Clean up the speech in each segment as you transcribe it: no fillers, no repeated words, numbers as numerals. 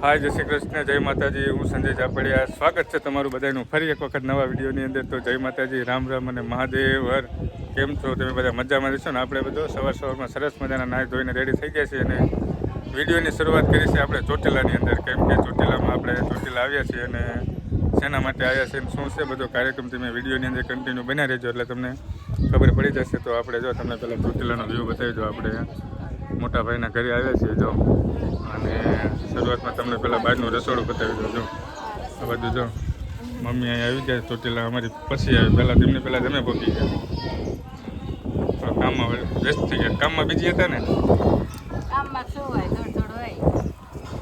હાય જય શ્રી કૃષ્ણ, જય માતાજી. હું સંજય જાપડિયા. સ્વાગત છે તમારું બધાનું ફરી એક વખત નવા વિડીયોની અંદર. તો જય માતાજી, રામ રામ અને મહાદેવ હર. કેમ છો તમે બધા? મજામાં રહેશો ને? આપણે બધો સવારમાં સરસ મજાના નાહી ધોઈને રેડી થઈ ગયા છીએ અને વિડીયોની શરૂઆત કરી છે આપણે ચોટીલાની અંદર. કેમ કે ચોટીલામાં આપણે ચોટીલા આવ્યા છીએ અને શેના માટે આવ્યા છે શું છે બધો કાર્યક્રમ તમે વિડીયોની અંદર કન્ટિન્યુ બન્યા રહેજો એટલે તમને ખબર પડી જશે. તો આપણે જો તમને પહેલાં ચોટીલાનો વ્યૂ બતાવી દો. આપણે મોટા ભાઈના ઘરે આવ્યા છીએ જો, અને શરૂઆતમાં તમને પહેલાં બહારનું રસોડું બતાવી દો. જો આ બધું જો મમ્મી અહીં આવી જાય ચોટીલા અમારી પછી આવી, પહેલાં તેમની પહેલાં તમે પહોંચી ગયા. કામમાં વ્યસ્ત થઈ ગયા. કામમાં બીજી હતા ને,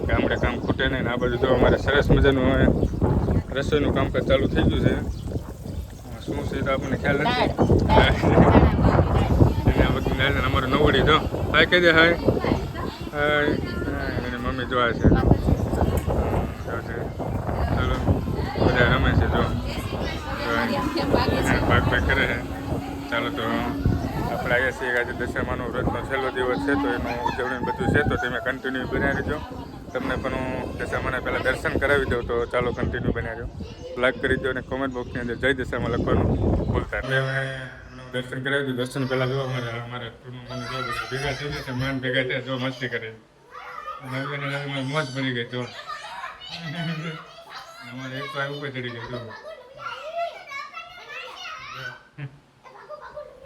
ગામડે કામ ખૂટે નહીં. આ બધું જો અમારે સરસ મજાનું હવે રસોઈનું કામકાજ ચાલુ થઈ ગયું છે. શું છે તો આપણને ખ્યાલ નથી. એને આ બધું અમારું નવડી જો હાય કહી દે હાય હાય. એની મમ્મી જોવા છે. ચાલો બધા રમે છે જો ભાગ કરે છે. ચાલો તો આપણે આવ્યા છીએ આજે દશામાનો વ્રતનો છેલ્લો દિવસ છે તો એનું ઉજવણી બધું છે તો તમે કન્ટિન્યુ બનાવી રહેજો. તમને પણ હું દશામાના પહેલાં દર્શન કરાવી દઉં તો ચાલો કન્ટિન્યુ બનાવી દો. લાઈક કરી દો અને કોમેન્ટ બોક્સની અંદર જય દશામાં લખવાનું ભૂલતા. એટલે હવે દર્શન કરાવી દઉં. દર્શન પહેલાં જોવા મળે અમારે મને જો ભેગા થઈ જશે માન ભેગા થયા જો મસ્તી કરે. નવીને મોજ પડી ગઈ જો અમારે એક તો ઉપર ચડી ગઈ જો.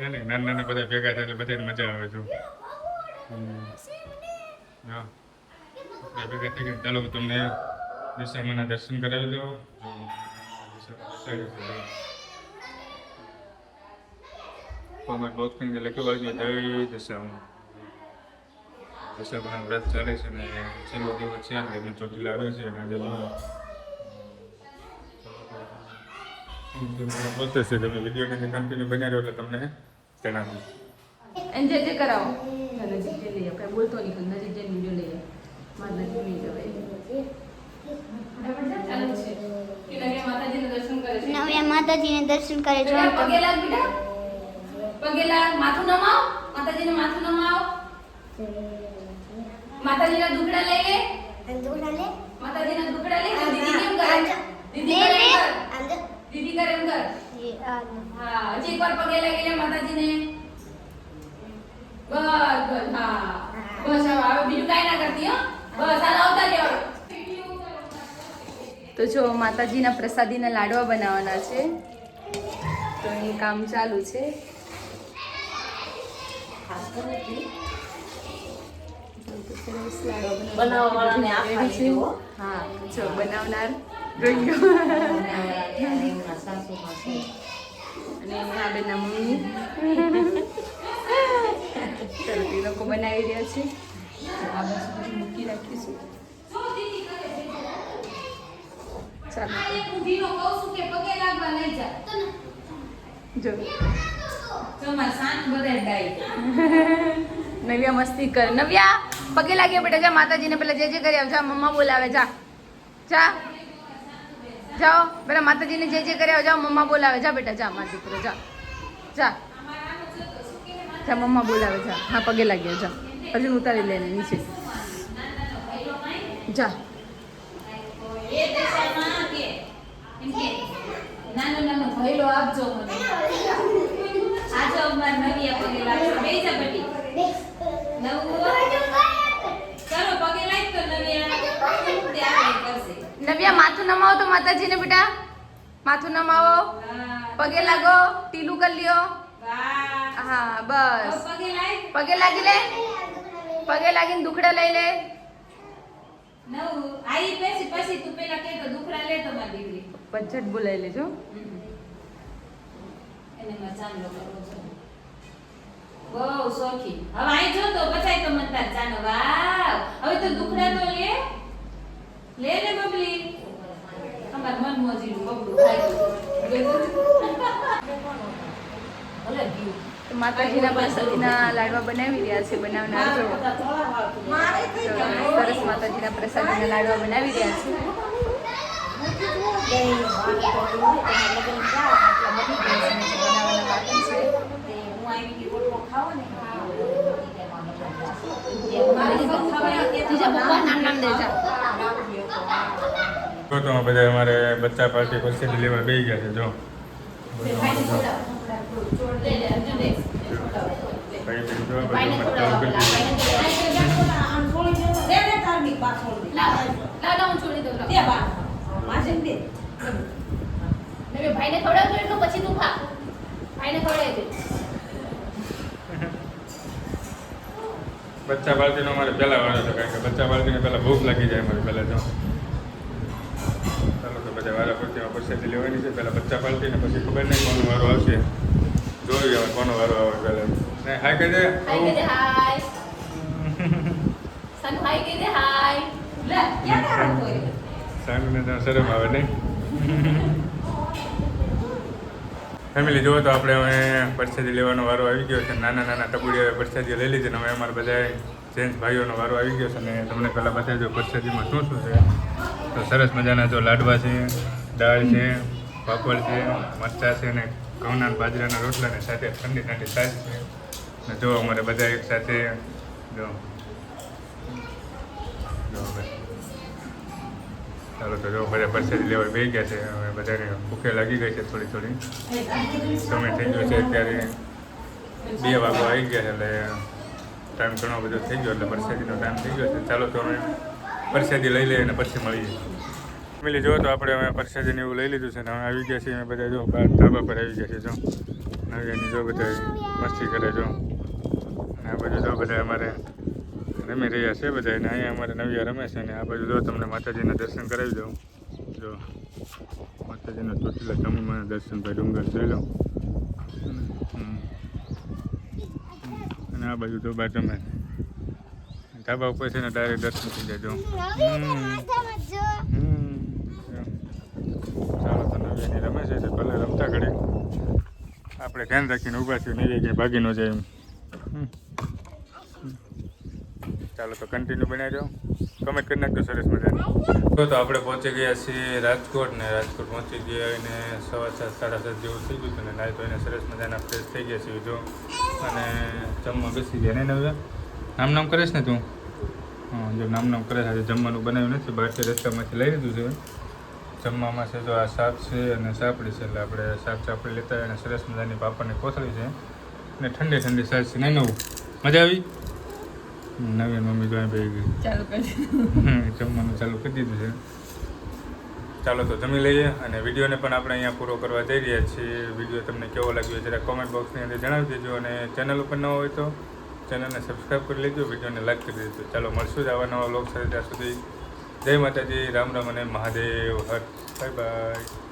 નાના નાના બધા ભેગા થાય એટલે બધાને મજા આવે જો. હા ભેગા થઈ ગયા. ચાલો તમને દશામાના દર્શન કરાવી દો. કોમેન્ટ બોક્સની અંદર લખી વાળજો જય દશામા. દશામાના વ્રત ચાલે છે ને છેલ્લો દિવસ છે એટલે ચોટીલા આવે છે અને આજે બોલતે છે તમે વિડીયોને કન્ટિન્યુ બનાવી રહ્યો એટલે તમને જણાવું. એન્જોય જે કરાવો નજીક જઈ લઈએ. કઈ બોલતો નહીં, નજીક જઈને વિડીયો લઈએ. મારા નજીક નહીં જવાય. ચાલુ છે કે નવ્યા માતાજીના દર્શન કરે છે. નવ્યા માતાજીને દર્શન કરે છે. પગે લાગ બેટા, પગે લાગ. માથું નમાવ, માતાજીને માથું નમાવ. માતાજીના દુખડા લઈ લે. માતાજીના દુખડા લઈ. દીદી કેમ કરે? દીદી કરે એમ કર. દીદી કરે એમ કર. હા હજી એકવાર પગે લાગી લે માતાજીને. બસ બસ હા બસ. હવે બીજું કાંઈ ના કરતી હો. બસ હાલ આવતા રહ્યો. તો જો માતાજીના પ્રસાદીના લાડવા બનાવવાના છે તો એ કામ ચાલુ છે. હા જો બનાવનાર અને આ બેના મમ્મી એ લોકો બનાવી રહ્યા છે. આ બાજુ બધું મૂકી રાખીશું. ચાલો નવ્યા મસ્તી કરે. નવ્યા પગે લાગ્યા બેટા. જા માતાજીને પેલા જે કરી આવ. જા મમ્મા બોલાવે. જા જા જાઓ પેલા માતાજીને જે કરી આવ. જાઓ મમ્મા બોલાવે. જા બેટા જા મારા દીકરો જા જા જા મમ્મા બોલાવે. જા હા પગે લાગ્યા. જા અર્જુન ઉતારી લે નીચે. જા નાનો નાનો ભઈલો આપજો મને. આજો અમાર નવિયા પગે લાગજો. બેસી જા બેટી. ચાલો પગે લાગ તો નવિયા તે આપણે કરશે. નવિયા માથું નમાવો તો માતાજીને બેટા. માથું નમાવો, પગે લાગો, ટીલું કરી લ્યો. હા બસ પગે લાગી લે. પગે લાગીને દુખડા લઈ લે. આઈ પછી તું પેલા કે તો દુખડા લે તો મારી દીકરી. પછટ બોલાઈ લેજો. એને માં ચાંદલો કરવો છે. બહુ શોખી. હવે આઈ જો તો બચાય તો મતદાર ચાનો. વાવ હવે તો દુખડા તો લે લે ને બબલી. અમાર મન મોજીનું બબલું ખાઈ ગયું. માતાજીના પ્રસાદીના લાડવા બનાવી રહ્યા છે. બનાવનાર જો સરસ માતાજીના પ્રસાદીના લાડવા બનાવી રહ્યા છે. બનાવવાના બાકી છે. જીજા પપ્પા નામ નામ દેજા તો બધા અમારે બચ્ચા પાર્ટી પરસેદી લેવા બેસી ગયા છે જો ભાઈને ખવડાવ, છોડ લે લે, હજુ દે. ભાઈ બેન જો બધું ભાઈને મતલબ ખવડાવ, કરી ભાઈને ખવડાવ. લાવ, લાવ, હું છોડી દઉં, લાવ. નવે ભાઈને ખવડાવજો એટલું પછી તું ખા. ભાઈને ખવડાવી દે. બચ્ચા પાર્ટીનો અમારે પહેલા વારો છે કારણ કે બચ્ચા પાર્ટીને પહેલા ભૂખ લાગી જાય અમારે પહેલા જો ચાલો તો બધા વારા પરથી પરસેદી લેવાની છે પહેલા બચ્ચા પાર્ટીને પછી ખબર નહીં કોનો વારો આવશે જોઈ હવે કોનો વારો આવે પહેલા ને હાય કહી દે હાય કહી દે, હાય. સન હાય કહી દે, હાય. લે, ક્યાં તારા કોઈ? સાંગને તો શરમ આવે નહીં ફેમિલી જુઓ તો આપણે હવે પરસેદી લેવાનો વારો આવી ગયો છે નાના નાના ટબુડી હવે પરસેદી લઈ લીધી ને હવે અમારે બધા જેન્ટ્સ ભાઈઓનો વારો આવી ગયો છે અને તમને પહેલાં બતાવજો પરસેદીમાં શું શું છે તો સરસ મજાના જો લાડવા છે દાળ છે પાપડ છે મરચાં છે ને ઘઉંના બાજરાના રોટલા ને સાથે ઠંડી ઠંડી છાશ છે ને જો અમારે બધા એક સાથે જો હવે ચાલો તો જો બધા પરસેદી લેવા બેસી ગયા છે હવે બધાને ભૂખે લાગી ગઈ છે થોડી થોડી સમય થઈ ગયો છે અત્યારે 2 વાગો આવી ગયા છે એટલે ટાઈમ ઘણો બધો થઈ ગયો એટલે પરસેદીનો ટાઈમ થઈ ગયો છે ચાલો તો અમે પરસેદી લઈ લઈએ અને પછી મળીએ ફેમિલી જો તો આપણે હવે પરસેદીને એવું લઈ લીધું છે ને હવે આવી ગયા છીએ અમે બધા જો બહાર ધાબા પર આવી ગયા છે જો નવ્યાની જો બધા મસ્તી કરે જો અને આ બાજુ જો બધા અમારે રમી રહ્યા છે બધા અને અહીંયા અમારે નવ્યા રમે છે અને આ બાજુ જો તમને માતાજીના દર્શન કરાવી દઉં જો માતાજીના ચોટીલા જમવાના દર્શન ભાઈ ડુંગર જોઈ લો અને આ બાજુ તો બાર રમે ધાબા ઉપર છે ને ડાયરેક્ટ દર્શન થઈ જાય જો ચાલો તો નવ્યાની રમે છે તો ભલે રમતા ઘડી આપણે ધ્યાન રાખીને ઊભા છીએ નહીં ક્યાંય ભાગી ન જાય એમ ચાલો તો કન્ટિન્યુ બનાવી દો કમેન્ટ કરી નાખજો સરસ મજાની તો આપણે પહોંચી ગયા છીએ રાજકોટ ને રાજકોટ પહોંચી ગયા અને 7:30 7:30 જેવું થઈ ગયું હતું ને નાહી ધોઈને સરસ મજાના ફ્રેશ થઈ ગયા છીએ જો અને જમવા બેસી ગયા નહીં નવ્યા નામ કરીશ ને તું હા જો નામ કરે છે જમવાનું બનાવ્યું નથી બહારથી રસ્તામાંથી લઈ લીધું છે જમવામાં છે જો આ શાક છે અને સાપડી છે એટલે આપણે શાક સાપડી લેતા અને સરસ મજાની પાપડની કોથળી છે અને ઠંડી ઠંડી સાસ છે નહીં નવું મજા આવી નવીન મમ્મી તો અહીં બેસી ગઈ ચાલુ કરી. જમવાનું ચાલુ કરી દીધું છે ચાલો તો જમી લઈએ અને વિડીયોને પણ આપણે અહીંયા પૂરો કરવા જઈ રહ્યા છીએ વિડીયો તમને કેવો લાગ્યો જરા કોમેન્ટ બોક્સની અંદર જણાવી દેજો અને ચેનલ ઉપર ન હોય તો ચેનલને સબસ્ક્રાઈબ કરી લેજો વિડીયોને લાઈક કરી દેજો ચાલો મળશું જ આવા નવા વ્લોગ સાથે ત્યાં સુધી જય માતાજી રામ રામ અને મહાદેવ હર બાય બાય